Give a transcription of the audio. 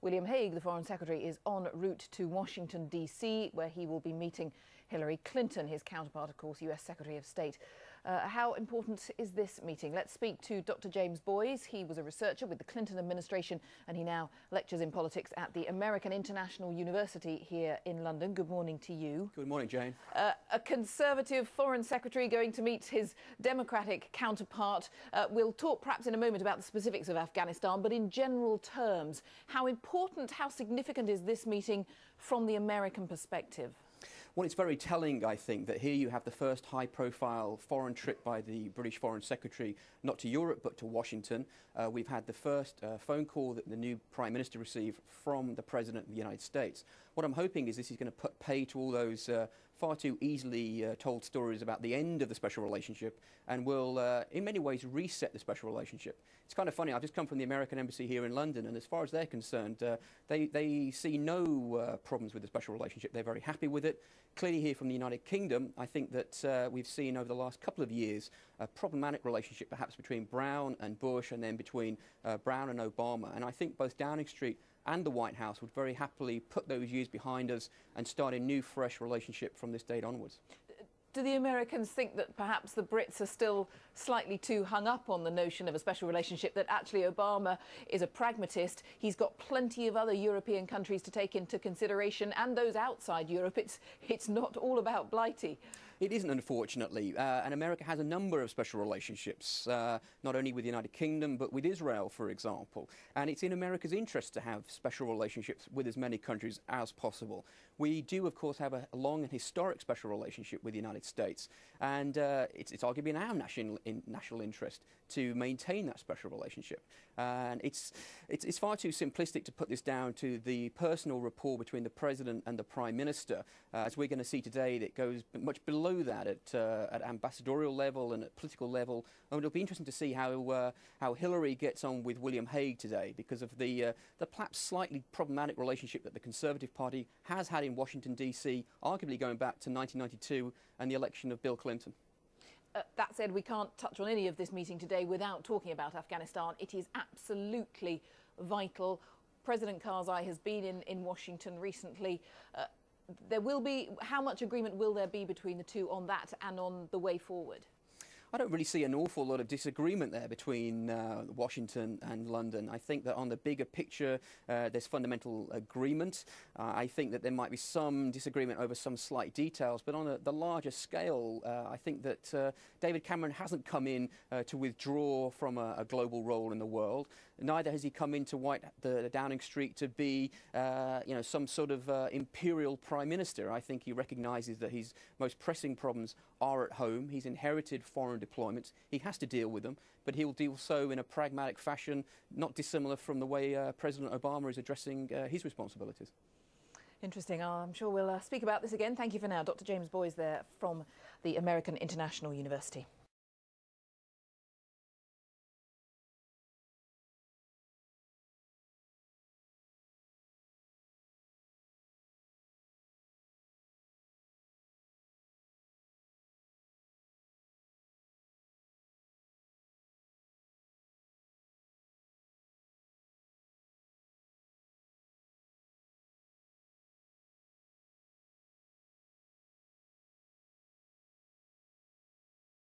William Hague, the Foreign Secretary, is en route to Washington, D.C., where he will be meeting Hillary Clinton, his counterpart, of course, US Secretary of State. How important is this meeting? Let's speak to Dr. James Boyes. He was a researcher with the Clinton administration and he now lectures in politics at the American International University here in London. Good morning to you. Good morning, Jane. A Conservative Foreign Secretary going to meet his Democratic counterpart. We'll talk perhaps in a moment about the specifics of Afghanistan, but in general terms, how important, how significant is this meeting from the American perspective? Well, it's very telling, I think, that here you have the first high-profile foreign trip by the British Foreign Secretary, not to Europe, but to Washington. We've had the first phone call that the new Prime Minister received from the President of the United States. What I'm hoping is this is going to put pay to all those far too easily told stories about the end of the special relationship and will, in many ways, reset the special relationship. It's kind of funny, I've just come from the American Embassy here in London, and as far as they're concerned, they see no problems with the special relationship. They're very happy with it. Clearly here from the United Kingdom, I think that we've seen over the last couple of years a problematic relationship perhaps between Brown and Bush and then between Brown and Obama. And I think both Downing Street and the White House would very happily put those years behind us and start a new, fresh relationship from this date onwards. Do the Americans think that perhaps the Brits are still slightly too hung up on the notion of a special relationship, that actually Obama is a pragmatist? He's got plenty of other European countries to take into consideration, and those outside Europe. It's not all about Blighty. It isn't, unfortunately, and America has a number of special relationships, not only with the United Kingdom, but with Israel, for example. And it's in America's interest to have special relationships with as many countries as possible. We do, of course, have a long and historic special relationship with the United States, and it's arguably in our national interest to maintain that special relationship. And it's far too simplistic to put this down to the personal rapport between the President and the Prime Minister, as we're going to see today. That goes much below that at ambassadorial level and at political level. And it'll be interesting to see how Hillary gets on with William Hague today, because of the perhaps slightly problematic relationship that the Conservative Party has had in Washington, D.C., arguably going back to 1992 and the election of Bill Clinton. That said, we can't touch on any of this meeting today without talking about Afghanistan. It is absolutely vital. President Karzai has been in Washington recently. There will be, how much agreement will there be between the two on that and on the way forward? I don't really see an awful lot of disagreement there between Washington and London. I think that on the bigger picture, there's fundamental agreement. I think that there might be some disagreement over some slight details, but on the larger scale, I think that David Cameron hasn't come in to withdraw from a global role in the world. Neither has he come into the Downing Street to be, some sort of imperial prime minister. I think he recognises that his most pressing problems are at home. He's inherited foreign deployments. He has to deal with them, but he'll deal so in a pragmatic fashion, not dissimilar from the way President Obama is addressing his responsibilities. Interesting. I'm sure we'll speak about this again. Thank you for now. Dr. James Boyes there from the American International University.